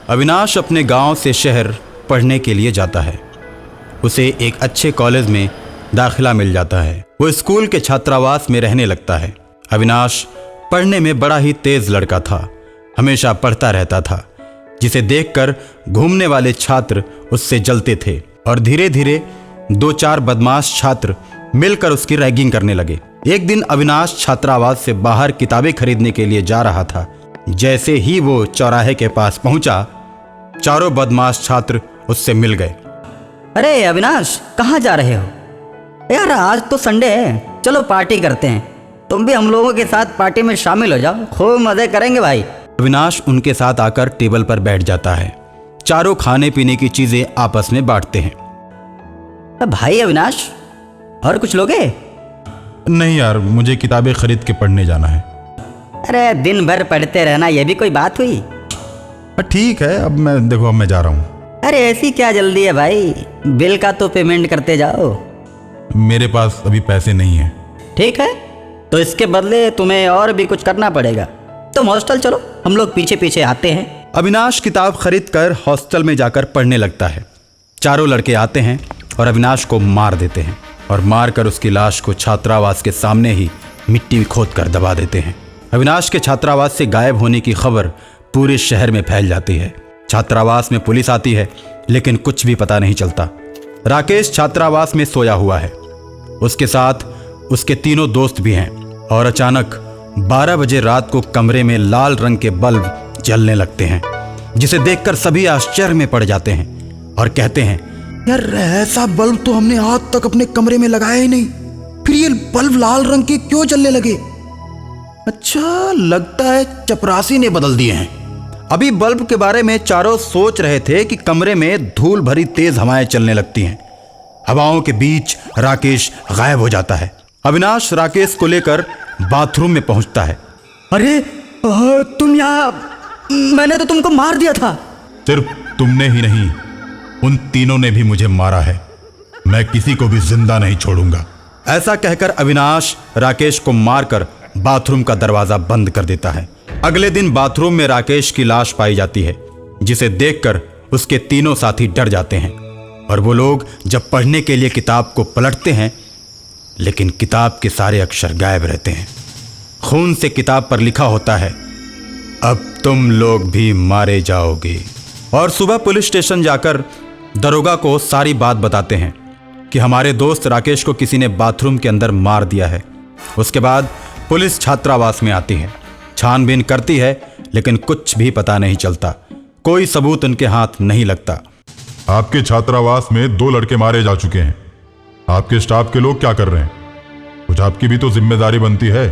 अविनाश अपने गांव से शहर पढ़ने के लिए जाता है। उसे एक अच्छे कॉलेज में दाखिला मिल जाता है। वो स्कूल के छात्रावास में रहने लगता है। अविनाश पढ़ने में बड़ा ही तेज लड़का था, हमेशा पढ़ता रहता था, जिसे देखकर घूमने वाले छात्र उससे जलते थे और धीरे धीरे 2-4 बदमाश छात्र मिलकर उसकी रैगिंग करने लगे। एक दिन अविनाश छात्रावास से बाहर किताबें खरीदने के लिए जा रहा था। जैसे ही वो चौराहे के पास पहुंचा, चारों बदमाश छात्र उससे मिल गए। अरे अविनाश, कहाँ जा रहे हो यार? आज तो संडे है, चलो पार्टी करते हैं। तुम भी हम लोगों के साथ पार्टी में शामिल हो जाओ, खूब मजे करेंगे भाई। अविनाश उनके साथ आकर टेबल पर बैठ जाता है। चारों खाने पीने की चीजें आपस में बांटते हैं। भाई अविनाश, और कुछ लोगे? नहीं यार, मुझे किताबें खरीद के पढ़ने जाना है। अरे दिन भर पढ़ते रहना, ये भी कोई बात हुई? ठीक है, अब मैं जा रहा हूँ। अरे ऐसी क्या जल्दी है भाई, बिल का तो पेमेंट करते जाओ। मेरे पास अभी पैसे नहीं है। ठीक है, तो इसके बदले तुम्हें और भी कुछ करना पड़ेगा। तुम हॉस्टल चलो, हम लोग पीछे पीछे आते हैं। अविनाश किताब खरीद कर हॉस्टल में जाकर पढ़ने लगता है। चारों लड़के आते हैं और अविनाश को मार देते हैं और मारकर उसकी लाश को छात्रावास के सामने ही मिट्टी खोद कर दबा देते हैं। अविनाश के छात्रावास से गायब होने की खबर पूरे शहर में फैल जाती है। छात्रावास में पुलिस आती है, लेकिन कुछ भी पता नहीं चलता। राकेश छात्रावास में सोया हुआ है, उसके साथ उसके तीनों दोस्त भी हैं और अचानक 12 बजे रात को कमरे में लाल रंग के बल्ब जलने लगते हैं, जिसे देखकर सभी आश्चर्य में पड़ जाते हैं और कहते हैं, यार ऐसा बल्ब तो हमने आज तक अपने कमरे में लगाया ही नहीं, फिर ये बल्ब लाल रंग के क्यों जलने लगे? अच्छा, लगता है चपरासी ने बदल दिए हैं। अभी बल्ब के बारे में चारों सोच रहे थे कि कमरे में धूल भरी तेज हवाएं चलने लगती हैं। हवाओं के बीच राकेश गायब हो जाता है। अविनाश राकेश को लेकर बाथरूम में पहुंचता है। अरे तुम यहाँ, मैंने तो तुमको मार दिया था। सिर्फ तुमने ही नहीं, उन तीनों ने भी मुझे मारा है। मैं किसी को भी जिंदा नहीं छोड़ूंगा। ऐसा कहकर अविनाश राकेश को मारकर बाथरूम का दरवाजा बंद कर देता है। अगले दिन बाथरूम में राकेश की लाश पाई जाती है, जिसे देखकर उसके तीनों साथी डर जाते हैं और वो लोग जब पढ़ने के लिए किताब को पलटते हैं, लेकिन किताब के सारे अक्षर गायब रहते हैं। खून से किताब पर लिखा होता है, अब तुम लोग भी मारे जाओगे। और सुबह पुलिस स्टेशन जाकर दरोगा को सारी बात बताते हैं कि हमारे दोस्त राकेश को किसी ने बाथरूम के अंदर मार दिया है। उसके बाद पुलिस छात्रावास में आती है, छानबीन करती है, लेकिन कुछ भी पता नहीं चलता। कोई सबूत उनके हाथ नहीं लगता। आपके छात्रावास में 2 लड़के मारे जा चुके हैं। आपके स्टाफ के लोग क्या कर रहे हैं? कुछ आपकी भी तो जिम्मेदारी बनती है।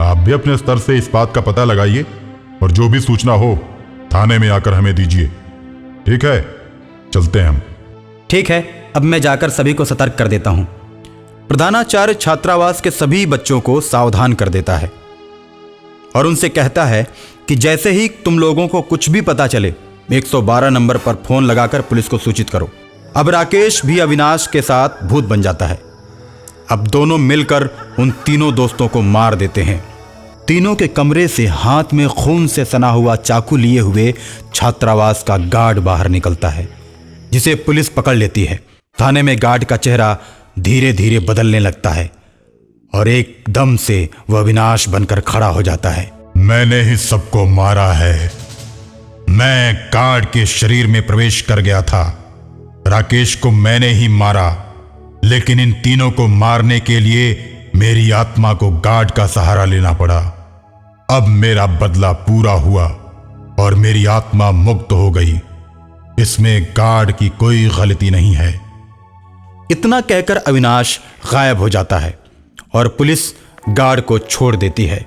आप भी अपने स्तर से इस बात का पता लगाइए और जो भी सूचना हो थाने में आकर हमें दीजिए। ठीक है, चलते हैं हम। ठीक है, अब मैं जाकर सभी को सतर्क कर देता हूं। प्रधानाचार्य छात्रावास के सभी बच्चों को सावधान कर देता है और उनसे कहता है कि जैसे ही तुम लोगों को कुछ भी पता चले, 112 नंबर पर फोन लगाकर पुलिस को सूचित करो। अब राकेश भी अविनाश के साथ भूत बन जाता है। अब दोनों मिलकर उन तीनों दोस्तों को मार देते हैं। तीनों के कमरे से हाथ में खून से सना हुआ चाकू लिए हुए छात्रावास का गार्ड बाहर निकलता है, जिसे पुलिस पकड़ लेती है। थाने में गार्ड का चेहरा धीरे धीरे बदलने लगता है और एकदम से वह अविनाश बनकर खड़ा हो जाता है। मैंने ही सबको मारा है। मैं गार्ड के शरीर में प्रवेश कर गया था। राकेश को मैंने ही मारा, लेकिन इन तीनों को मारने के लिए मेरी आत्मा को गार्ड का सहारा लेना पड़ा। अब मेरा बदला पूरा हुआ और मेरी आत्मा मुक्त हो गई। इसमें गार्ड की कोई गलती नहीं है। इतना कहकर अविनाश गायब हो जाता है और पुलिस गार्ड को छोड़ देती है।